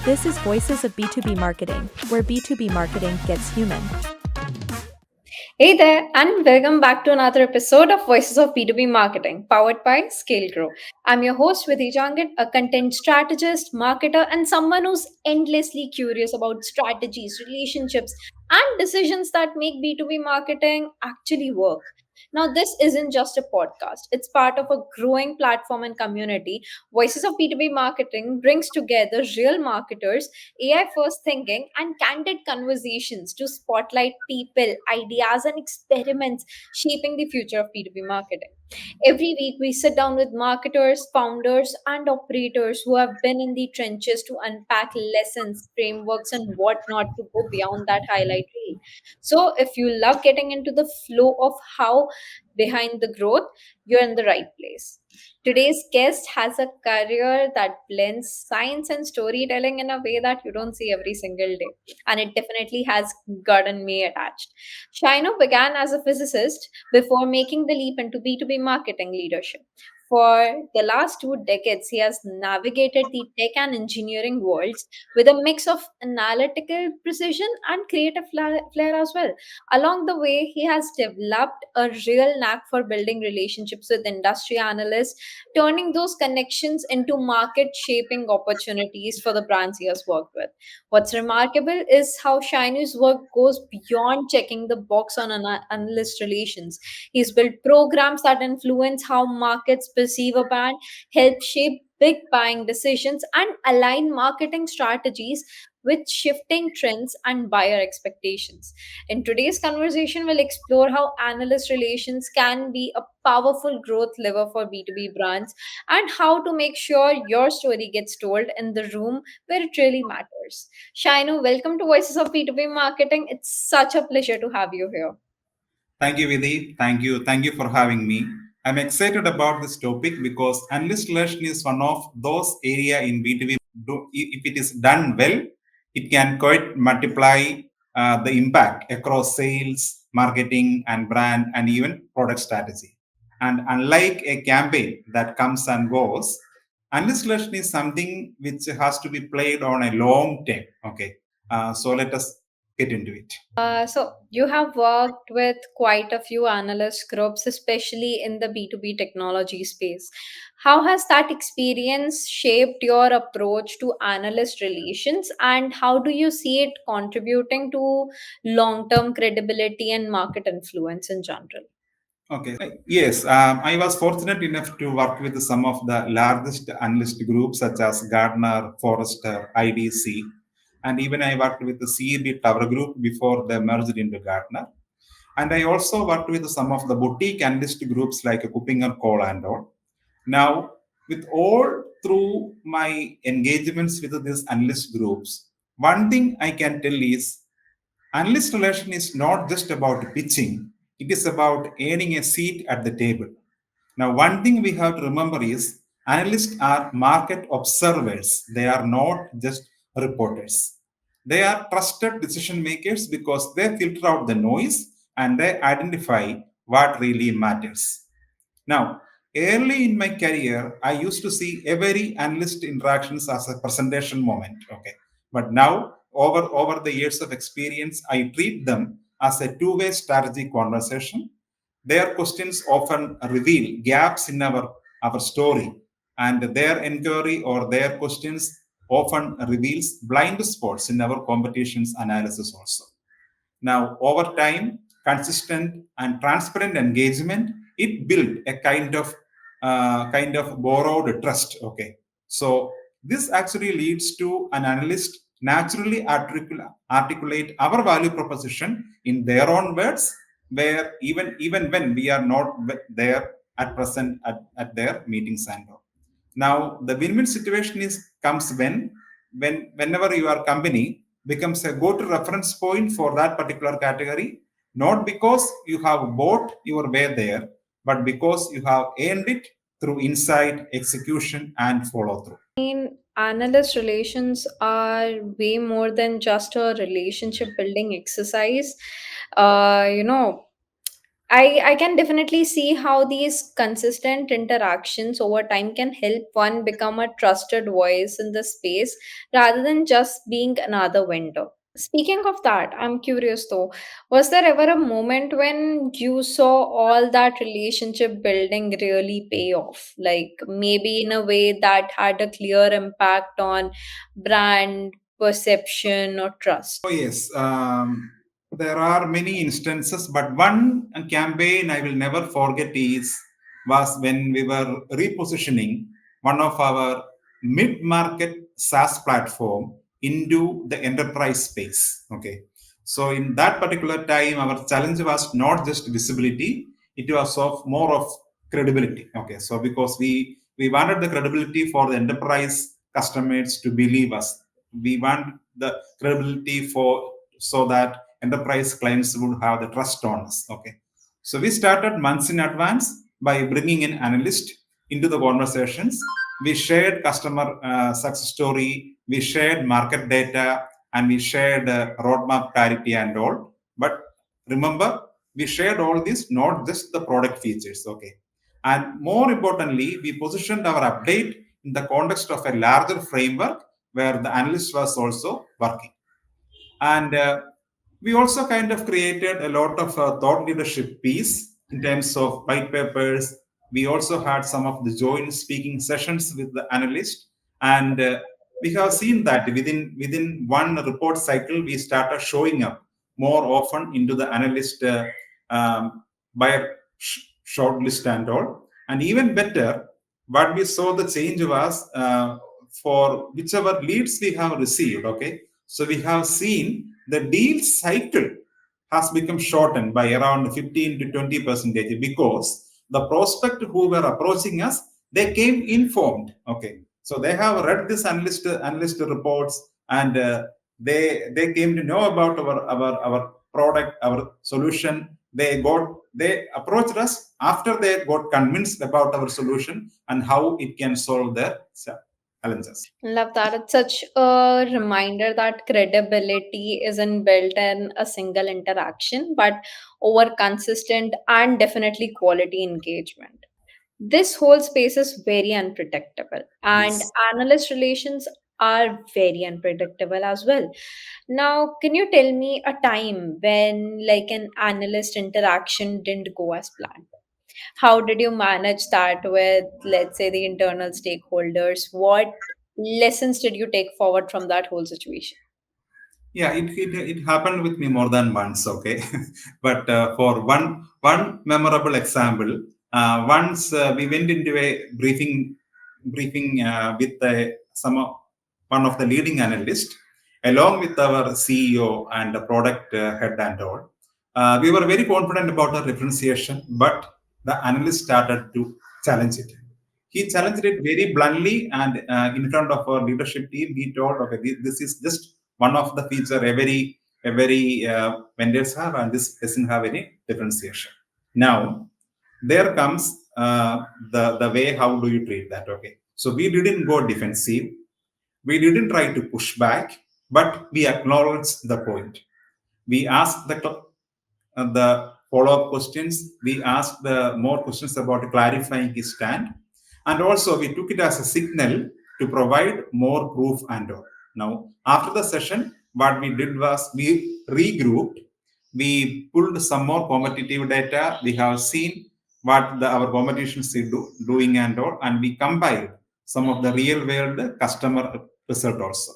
This is Voices of B2B Marketing, where B2B marketing gets human. Hey there, and welcome back to another episode of Voices of B2B Marketing, powered by ScaleGrow. I'm your host, Vidhi Jangid, a content strategist, marketer, and someone who's endlessly curious about strategies, relationships, and decisions that make B2B marketing actually work. Now, this isn't just a podcast, it's part of a growing platform and community. Voices of B2B Marketing brings together real marketers, AI first thinking, and candid conversations to spotlight people, ideas, and experiments shaping the future of B2B marketing. Every week, we sit down with marketers, founders, and operators who have been in the trenches to unpack lessons, frameworks, and what not to go beyond that highlight reel. So, if you love getting into the flow of how behind the growth, you're in the right place. Today's guest has a career that blends science and storytelling in a way that you don't see every single day. And it definitely has gotten me attached. Shynu began as a physicist before making the leap into B2B marketing leadership. For the last 2 decades, he has navigated the tech and engineering worlds with a mix of analytical precision and creative flair as well. Along the way, he has developed a real knack for building relationships with industry analysts, turning those connections into market shaping opportunities for the brands he has worked with. What's remarkable is how Shiny's work goes beyond checking the box on analyst relations. He's built programs that influence how markets perceive a brand, help shape big buying decisions, and align marketing strategies with shifting trends and buyer expectations. In today's conversation, we'll explore how analyst relations can be a powerful growth lever for B2B brands and how to make sure your story gets told in the room where it really matters. Shainu, welcome to Voices of B2B Marketing. It's such a pleasure to have you here. Thank you, Vidhi. Thank you. Thank you for having me. I'm excited about this topic because analyst relation is one of those area in B2B. If it is done well, it can quite multiply the impact across sales, marketing, and brand, and even product strategy. And unlike a campaign that comes and goes, analyst relation is something which has to be played on a long term. Okay, so let us get into it. So you have worked with quite a few analyst groups, especially in the B2B technology space. How has that experience shaped your approach to analyst relations, and how do you see it contributing to long-term credibility and market influence in general? Okay. Yes, I was fortunate enough to work with some of the largest analyst groups such as Gartner, Forrester, IDC, and even I worked with the CEB TowerGroup before they merged into Gartner. And I also worked with some of the boutique analyst groups like KuppingerCole and all. Now, with all through my engagements with these analyst groups, one thing I can tell is analyst relation is not just about pitching, it is about earning a seat at the table. Now, one thing we have to remember is analysts are market observers, they are not just reporters. They are trusted decision makers because they filter out the noise and they identify what really matters. Now, early in my career, I used to see every analyst interactions as a presentation moment. Okay, but now over the years of experience, I treat them as a two-way strategy conversation. Their questions often reveal gaps in our story, and their inquiry or their questions often reveals blind spots in our competition's analysis also. Now, over time, consistent and transparent engagement, it built a kind of borrowed trust. Okay, so this actually leads to an analyst naturally articulate our value proposition in their own words, where even when we are not there at present at their meetings and all. Now, the win-win situation is comes whenever your company becomes a go-to reference point for that particular category, not because you have bought your way there, but because you have earned it through insight, execution, and follow-through. Analyst relations are way more than just a relationship building exercise. You know, I can definitely see how these consistent interactions over time can help one become a trusted voice in the space rather than just being another vendor. Speaking of that, I'm curious though, was there ever a moment when you saw all that relationship building really pay off? Like maybe in a way that had a clear impact on brand perception or trust? Oh, yes. There are many instances, but one campaign I will never forget was when we were repositioning one of our mid-market SaaS platform into the enterprise space. Okay. So in that particular time, our challenge was not just visibility, it was of more of credibility. Okay. So because we wanted the credibility for the enterprise customers to believe us. We want the credibility for so that enterprise clients would have the trust on us. Okay. So we started months in advance by bringing in analysts into the conversations. We shared customer success story, we shared market data, and we shared roadmap clarity and all. But remember, we shared all this, not just the product features. Okay. And more importantly, we positioned our update in the context of a larger framework where the analyst was also working. And we also kind of created a lot of thought leadership piece in terms of white papers. We also had some of the joint speaking sessions with the analyst, and we have seen that within one report cycle, we started showing up more often into the analyst buyer shortlist and all. And even better, what we saw the change was for whichever leads we have received. Okay, so we have seen the deal cycle has become shortened by around 15 to 20 percentage because the prospect who were approaching us, they came informed. Okay, so they have read this analyst reports, and they came to know about our product, our solution. They approached us after they got convinced about our solution and how it can solve their challenges. Love that. It's such a reminder that credibility isn't built in a single interaction, but over consistent and definitely quality engagement. This whole space is very unpredictable, and Yes. analyst relations are very unpredictable as well. Now, can you tell me a time when, like, an analyst interaction didn't go as planned? How did you manage that with, let's say, the internal stakeholders? What lessons did you take forward from that whole situation? Yeah, it happened with me more than once. Okay, but for one memorable example, once we went into a briefing with one of the leading analysts, along with our CEO and the product head and all. We were very confident about our differentiation, but the analyst started to challenge it. He challenged it very bluntly, and in front of our leadership team, he told, "Okay, this is just one of the feature every vendors have, and this doesn't have any differentiation." Now, there comes the way how do you treat that? Okay, so we didn't go defensive, we didn't try to push back, but we acknowledged the point. We asked the follow-up questions. We asked the more questions about clarifying his stand, and also we took it as a signal to provide more proof and all. Now, after the session, what we did was we regrouped. We pulled some more competitive data. We have seen what our competition is doing and all, and we compiled some of the real-world customer result also,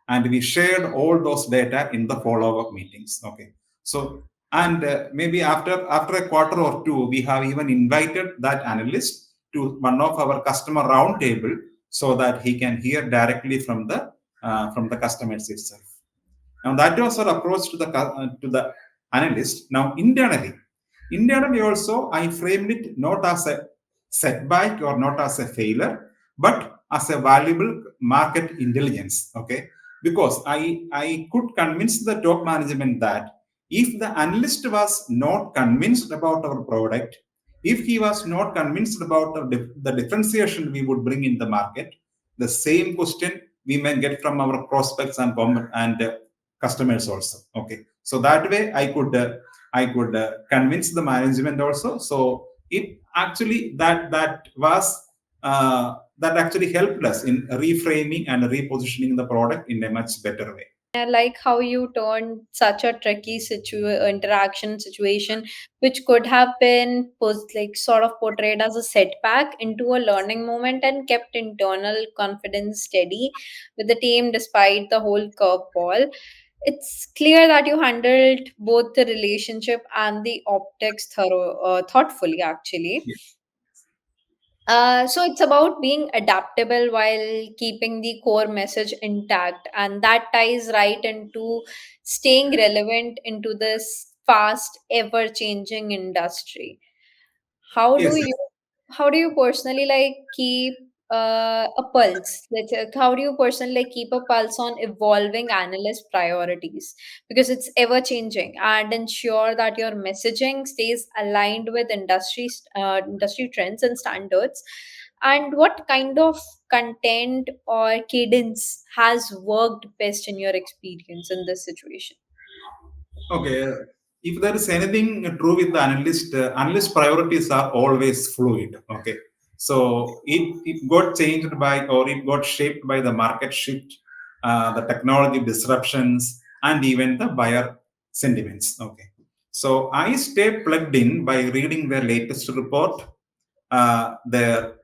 and we shared all those data in the follow-up meetings. Okay, so and maybe after a quarter or two, we have even invited that analyst to one of our customer roundtable so that he can hear directly from the customers itself. Now that was our approach to the analyst. Now internally also I framed it not as a setback or not as a failure, but as a valuable market intelligence. Okay, because I could convince the top management that if the analyst was not convinced about our product, if he was not convinced about the differentiation we would bring in the market, the same question we may get from our prospects and customers also. Okay, so that way I could I could convince the management also. So it actually that actually helped us in reframing and repositioning the product in a much better way. I like how you turned such a tricky interaction situation, which could have been like sort of portrayed as a setback, into a learning moment and kept internal confidence steady with the team despite the whole curveball. It's clear that you handled both the relationship and the optics thoughtfully, actually. Yes. So it's about being adaptable while keeping the core message intact, and that ties right into staying relevant into this fast, ever-changing industry. How do Yes. you how do you personally like keep a pulse? How do you personally like keep a pulse on evolving analyst priorities, because it's ever changing, and ensure that your messaging stays aligned with industry trends and standards? And what kind of content or cadence has worked best in your experience in this situation? Okay. If there is anything true with the analyst priorities are always fluid. Okay. So it got changed by, or it got shaped by the market shift, the technology disruptions, and even the buyer sentiments. Okay. So I stay plugged in by reading the latest report, their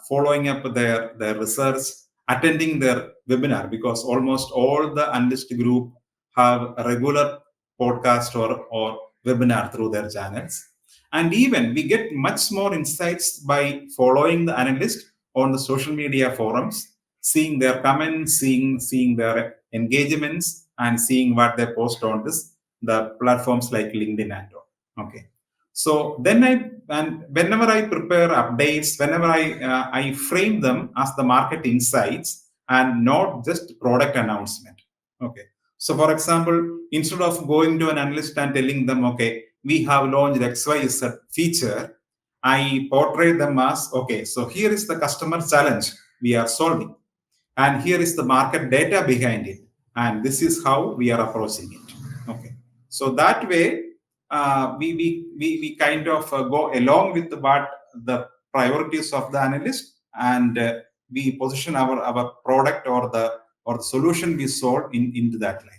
following up their research, attending their webinar, because almost all the analyst group have a regular podcast or webinar through their channels. And even we get much more insights by following the analyst on the social media forums, seeing their comments, seeing their engagements, and seeing what they post on the platforms like LinkedIn and all. Okay. So then and whenever I prepare updates, whenever I frame them as the market insights and not just product announcement. Okay. So for example, instead of going to an analyst and telling them, okay, we have launched XYZ feature, I portray them as, okay, so here is the customer challenge we are solving, and here is the market data behind it, and this is how we are approaching it. Okay. So that way, we kind of go along with what the priorities of the analyst, and we position our product or the solution we solve into that line.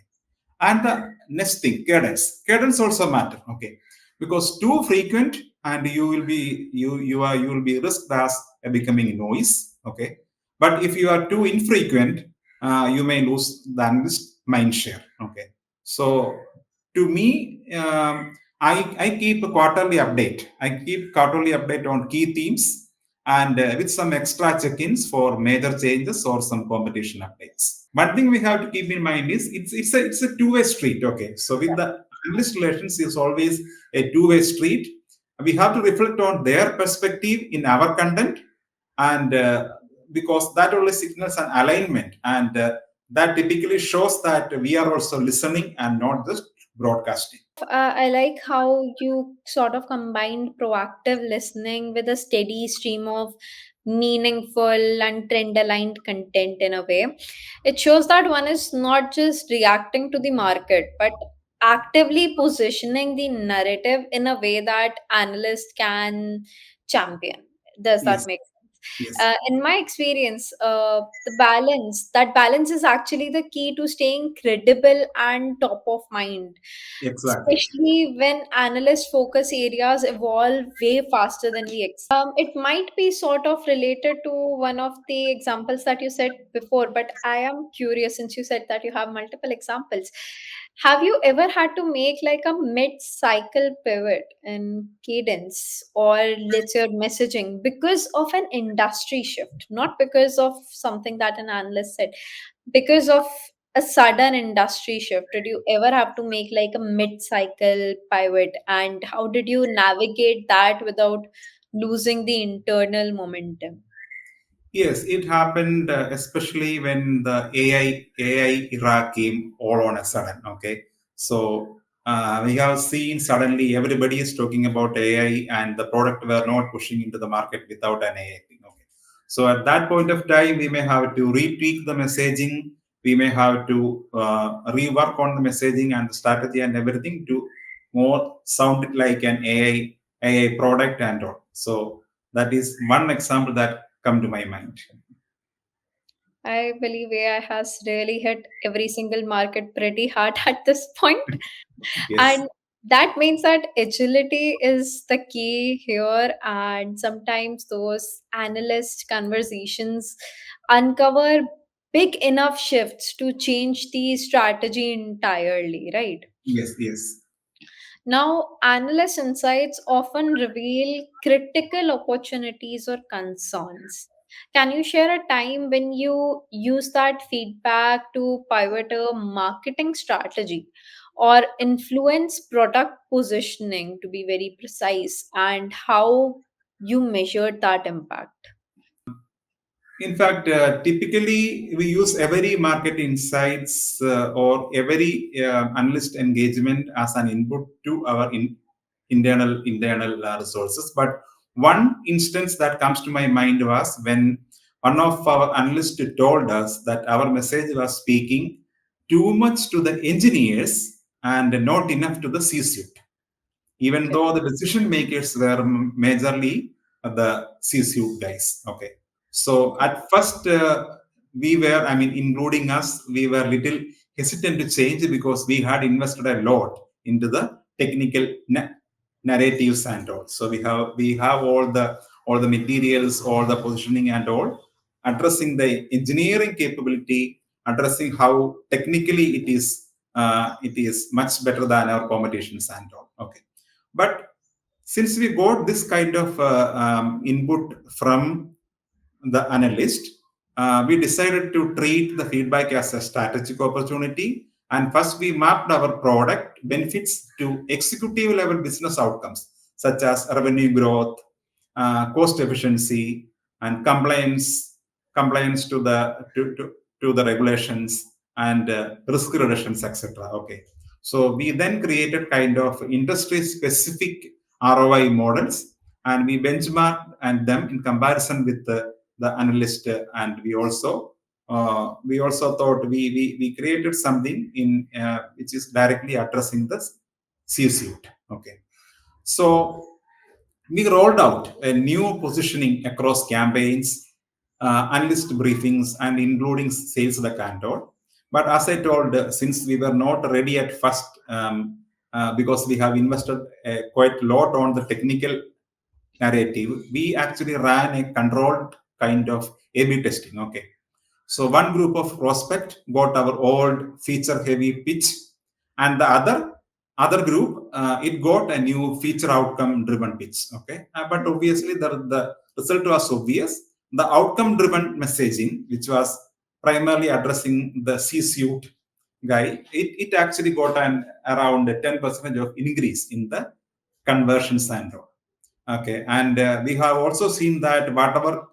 And the next thing, cadence also matter. Okay. Because too frequent, and you will be risked as becoming noise. Okay. But if you are too infrequent, you may lose the analyst mind share. Okay. So to me, I keep a quarterly update. I keep quarterly update on key themes, and with some extra check-ins for major changes or some competition updates. One thing we have to keep in mind is it's a two-way street. Okay, so with the analyst relations is always a two-way street. We have to reflect on their perspective in our content, and because that only signals an alignment, and that typically shows that we are also listening and not just broadcasting. I like how you sort of combined proactive listening with a steady stream of meaningful and trend aligned content in a way. It shows that one is not just reacting to the market, but actively positioning the narrative in a way that analysts can champion. Does that Yes, make yes, in my experience, that balance is actually the key to staying credible and top of mind, exactly. especially when analyst focus areas evolve way faster than we expect. It might be sort of related to one of the examples that you said before, but I am curious, since you said that you have multiple examples. Have you ever had to make like a mid-cycle pivot in cadence or let's say messaging because of an industry shift, not because of something that an analyst said, because of a sudden industry shift? Did you ever have to make like a mid-cycle pivot, and how did you navigate that without losing the internal momentum? Yes, it happened, especially when the AI era came all on a sudden. Okay, so we have seen suddenly everybody is talking about AI, and the product were not pushing into the market without an AI thing. Okay, so at that point of time, we may have to retweak the messaging. We may have to rework on the messaging and the strategy and everything to more sounded like an AI product and all. So that is one example that come to my mind. I believe AI has really hit every single market pretty hard at this point. Yes. And that means that agility is the key here. And sometimes those analyst conversations uncover big enough shifts to change the strategy entirely, right? Yes. Yes. Now, analyst insights often reveal critical opportunities or concerns. Can you share a time when you use that feedback to pivot a marketing strategy or influence product positioning, to be very precise, and how you measured that impact? In fact, typically we use every market insights or every analyst engagement as an input to our internal resources. But one instance that comes to my mind was when one of our analysts told us that our message was speaking too much to the engineers and not enough to the C-suite, even Okay. though the decision makers were majorly the CSU guys. Okay. So at first, we were, I mean, including us, we were little hesitant to change because we had invested a lot into the technical narratives and all. So we have all the materials, all the positioning and all, addressing the engineering capability, addressing how technically it is much better than our competitions and all. Okay. But since we got this kind of input from the analyst, we decided to treat the feedback as a strategic opportunity. And first, we mapped our product benefits to executive level business outcomes, such as revenue growth, cost efficiency, and compliance to the regulations and risk reductions, etc. Okay. So we then created kind of industry specific ROI models, and we benchmarked and them in comparison with the analyst, and we also thought we created something in which is directly addressing the C-suite. Okay. So we rolled out a new positioning across campaigns, analyst briefings, and including sales deck and all. But as I told, since we were not ready at first, because we have invested quite a lot on the technical narrative, we actually ran a controlled kind of A/B testing. Okay. So one group of prospect got our old feature-heavy pitch, and the other group it got a new feature outcome-driven pitch. Okay, but obviously the result was obvious. The outcome-driven messaging, which was primarily addressing the C-suite guy, it actually got an around 10% of increase in the conversions and all. Okay, and we have also seen that whatever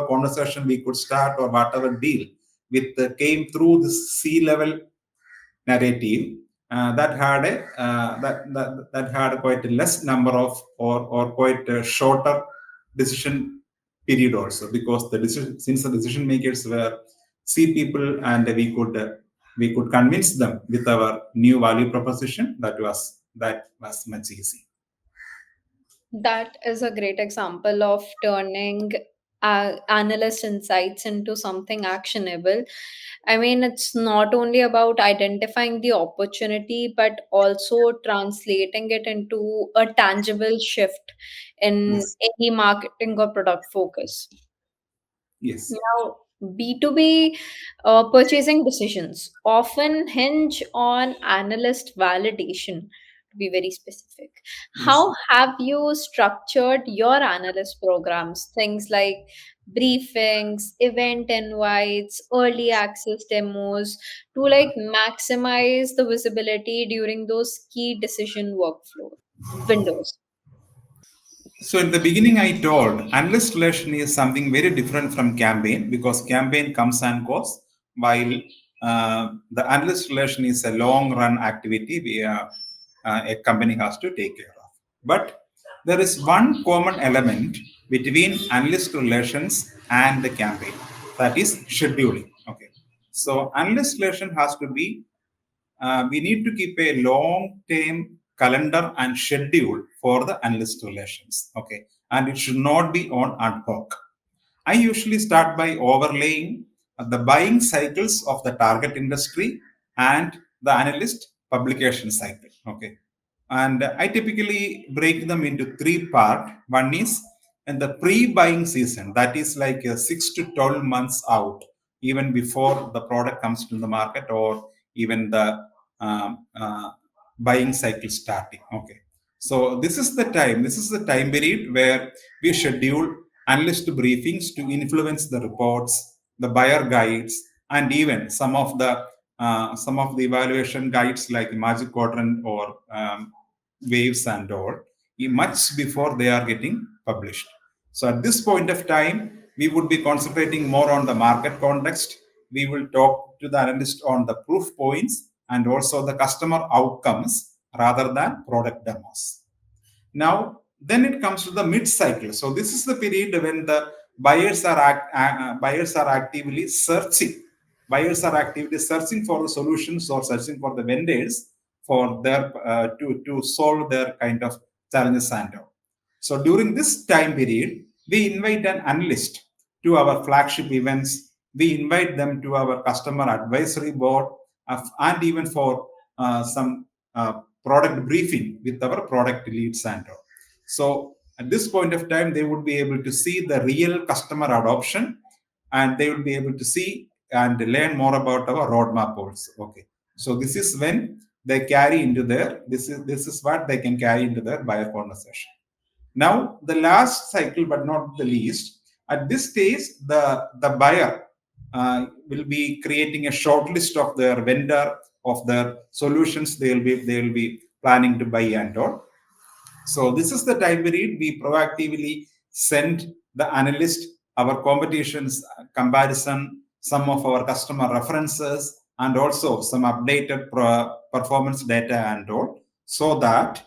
conversation we could start or whatever deal with came through the C-level narrative, that had quite a less number of or quite a shorter decision period also, because the decision, since the decision makers were C people, and we could convince them with our new value proposition. That was much easy. That is a great example of turning analyst insights into something actionable. I mean, it's not only about identifying the opportunity, but also translating it into a tangible shift in Yes. any marketing or product focus. Yes. Now, B2B purchasing decisions often hinge on analyst validation, to be very specific. Yes. How have you structured your analyst programs? Things like briefings, event invites, early access demos to like maximize the visibility during those key decision workflow windows. So in the beginning, I told analyst relation is something very different from campaign, because campaign comes and goes, while the analyst relation is a long run activity a company has to take care of. But there is one common element between analyst relations and the campaign, that is scheduling. Okay. So analyst relation has to be we need to keep a long term calendar and schedule for the analyst relations. Okay, and it should not be on ad hoc. I usually start by overlaying the buying cycles of the target industry and the analyst publication cycle. Okay, and I typically break them into three parts. One is in the pre-buying season, that is like 6 to 12 months out, even before the product comes to the market or even the um, uh, buying cycle starting. Okay, so this is the time period where we schedule analyst briefings to influence the reports, the buyer guides, and even some of the evaluation guides like Magic Quadrant or waves and all, much before they are getting published. So at this point of time, we would be concentrating more on the market context. We will talk to the analyst on the proof points and also the customer outcomes rather than product demos. Now, then it comes to the mid-cycle. So this is the period when the buyers are actively searching. Buyers are actively searching for the solutions or searching for the vendors for their to solve their kind of challenges and all. So during this time period, we invite an analyst to our flagship events. We invite them to our customer advisory board and even for some product briefing with our product leads and all. So at this point of time, they would be able to see the real customer adoption and they will be able to see and learn more about our roadmap also. Okay. So this is when they carry into their this is what they can carry into their buyer conversation. Now the last cycle, but not the least, at this stage, the buyer will be creating a short list of their vendor of their solutions they will be planning to buy and all. So this is the time period we proactively send the analyst our competitions comparison, some of our customer references, and also some updated performance data and all, so that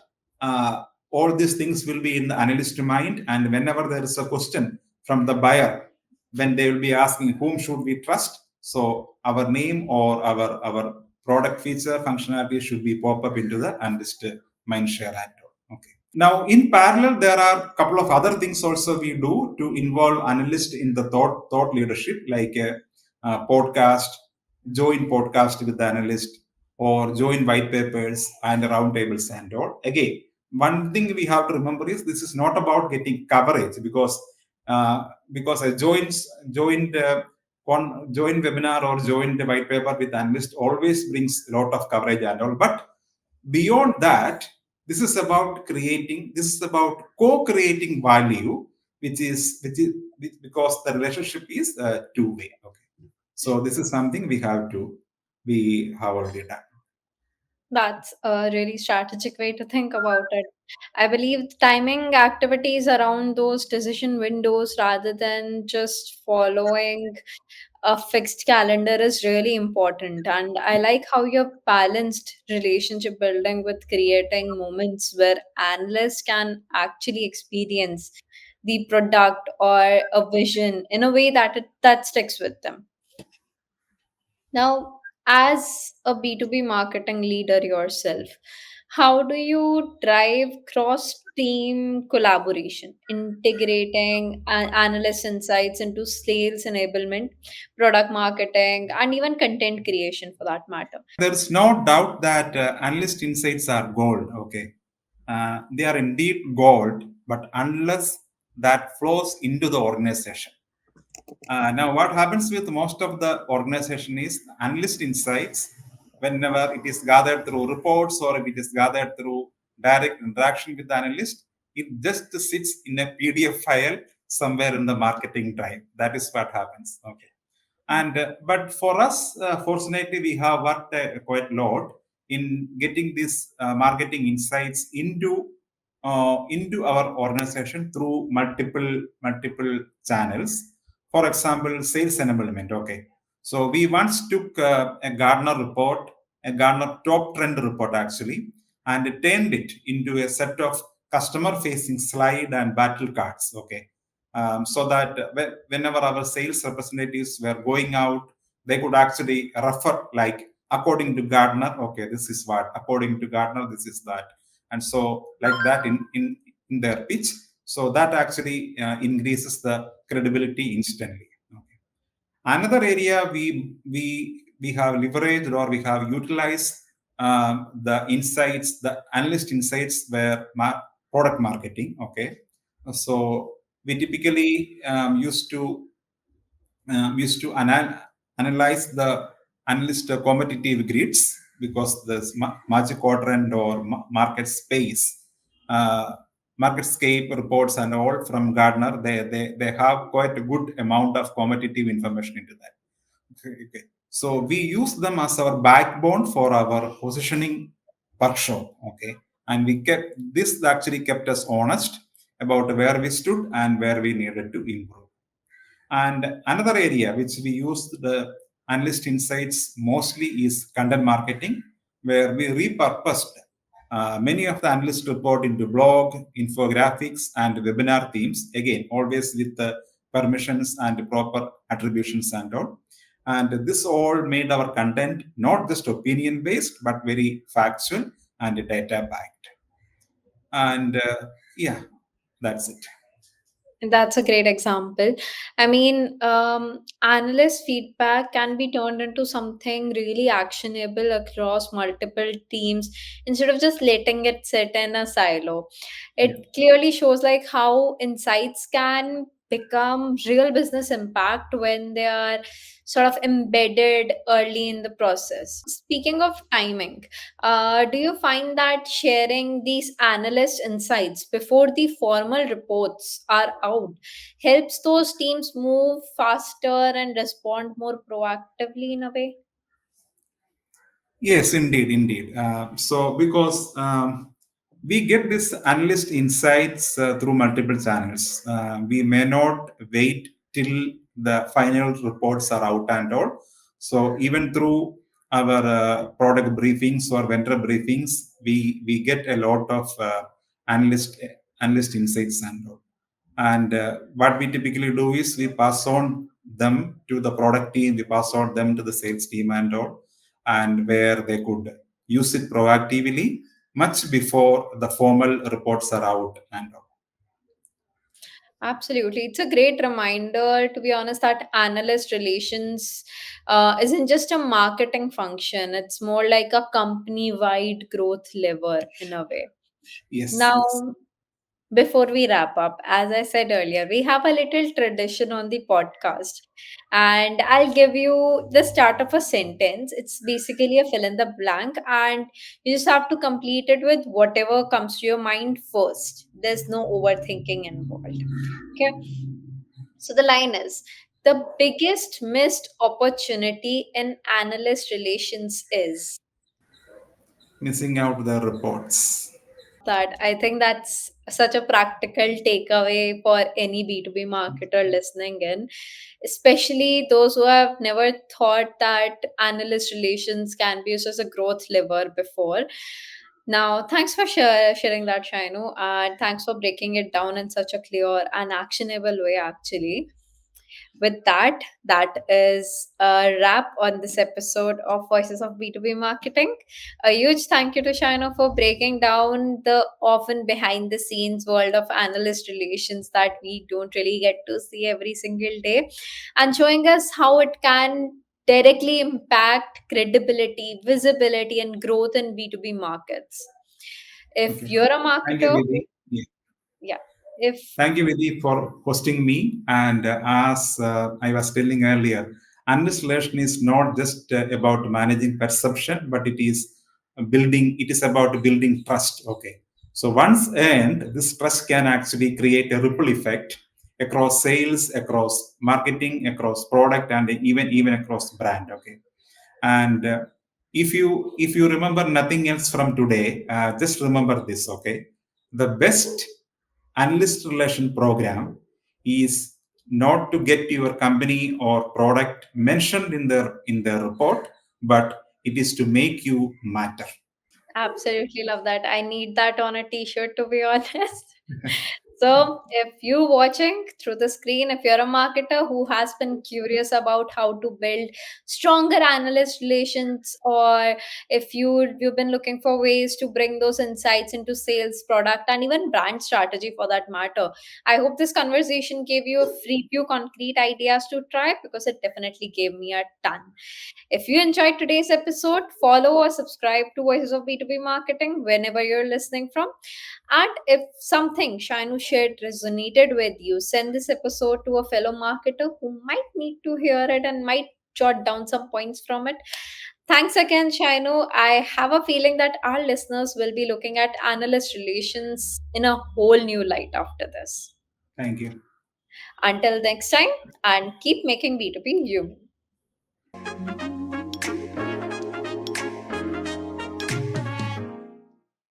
all these things will be in the analyst mind. And whenever there is a question from the buyer, when they will be asking whom should we trust, so our name or our product feature functionality should be pop up into the analyst mind share and all. Okay. Now, in parallel, there are a couple of other things also we do to involve analysts in the thought leadership, like a podcast, join podcast with the analyst, or join white papers and roundtables and all. Again, one thing we have to remember is this is not about getting coverage because a joined webinar or joined white paper with analyst always brings a lot of coverage and all. But beyond that, this is about co-creating value, which is because the relationship is two-way. Okay, so this is something we have already done. That's a really strategic way to think about it. I believe timing activities around those decision windows rather than just following a fixed calendar is really important. And I like how you've balanced relationship building with creating moments where analysts can actually experience the product or a vision in a way that sticks with them. Now, as a B2B marketing leader yourself, how do you drive cross team collaboration, integrating analyst insights into sales enablement, product marketing, and even content creation for that matter? There's no doubt that analyst insights are gold. Okay, they are indeed gold, but unless that flows into the organization. Now, what happens with most of the organization is analyst insights, whenever it is gathered through reports or if it is gathered through direct interaction with the analyst, it just sits in a PDF file somewhere in the marketing drive. That is what happens. Okay. And but for us, fortunately, we have worked quite a lot in getting these marketing insights into our organization through multiple channels. For example, sales enablement. Okay, so we once took a Gartner report, a Gartner top trend report actually, and turned it into a set of customer-facing slide and battle cards. Okay, so that whenever our sales representatives were going out, they could actually refer like according to Gartner. Okay, this is what according to Gartner, this is that, and so like that in their pitch. So that actually increases the credibility instantly. Okay. Another area we have leveraged or we have utilized the insights, the analyst insights, were product marketing. Okay, so we typically used to analyze the analyst competitive grids, because the magic quadrant or market space, uh, marketscape reports and all from Gartner, they have quite a good amount of competitive information into that. Okay. So we use them as our backbone for our positioning workshop. Okay, and we kept this actually kept us honest about where we stood and where we needed to improve. And another area which we use the analyst insights mostly is content marketing, where we repurposed many of the analyst report into blog, infographics, and webinar themes. Again, always with the permissions and proper attributions and all. And this all made our content not just opinion based, but very factual and data backed. And yeah, that's it. That's a great example. I mean, analyst feedback can be turned into something really actionable across multiple teams instead of just letting it sit in a silo. Yeah. It clearly shows like how insights can become real business impact when they are sort of embedded early in the process. Speaking of timing, do you find that sharing these analyst insights before the formal reports are out helps those teams move faster and respond more proactively in a way? Yes, indeed, indeed. So, because we get this analyst insights through multiple channels, we may not wait till the final reports are out and all. So, even through our product briefings or vendor briefings, we get a lot of analyst analyst insights and all. And what we typically do is we pass on them to the product team, we pass on them to the sales team and all, and where they could use it proactively much before the formal reports are out and all. Absolutely. It's a great reminder, to be honest, that analyst relations isn't just a marketing function, it's more like a company wide growth lever in a way. Yes, yes. Now, before we wrap up, as I said earlier, we have a little tradition on the podcast, and I'll give you the start of a sentence. It's basically a fill in the blank, and you just have to complete it with whatever comes to your mind first. There's no overthinking involved. Okay, so the line is, the biggest missed opportunity in analyst relations is. Missing out the reports. Love that. I think that's such a practical takeaway for any B2B marketer listening in, especially those who have never thought that analyst relations can be used as a growth lever before. Now, thanks for sharing that, Shainu, and thanks for breaking it down in such a clear and actionable way, actually. With that, that is a wrap on this episode of Voices of B2B Marketing. A huge thank you to Shino for breaking down the often behind the scenes world of analyst relations that we don't really get to see every single day, and showing us how it can directly impact credibility, visibility, and growth in B2B markets. If Okay. you're a Thank you, marketer, Vidhi. Yeah. yeah, if Thank you, Vidhi, for hosting me. And as I was telling earlier, analyst relation is not just about managing perception, but it is building. It is about building trust. Okay. So once earned, this trust can actually create a ripple effect across sales, across marketing, across product, and even across brand. Okay. And if you remember nothing else from today, just remember this. Okay. The best analyst relation program is not to get your company or product mentioned in the report, but it is to make you matter. absolutely love that. I need that on a t-shirt, to be honest. So, if you watching through the screen, if you're a marketer who has been curious about how to build stronger analyst relations, or if you've been looking for ways to bring those insights into sales, product, and even brand strategy for that matter, I hope this conversation gave you a few concrete ideas to try, because it definitely gave me a ton. If you enjoyed today's episode, follow or subscribe to Voices of B2B Marketing whenever you're listening from. And if something Shinu shared resonated with you, send this episode to a fellow marketer who might need to hear it and might jot down some points from it. Thanks again, Shinu. I have a feeling that our listeners will be looking at analyst relations in a whole new light after this. Thank you. Until next time, and keep making B2B you.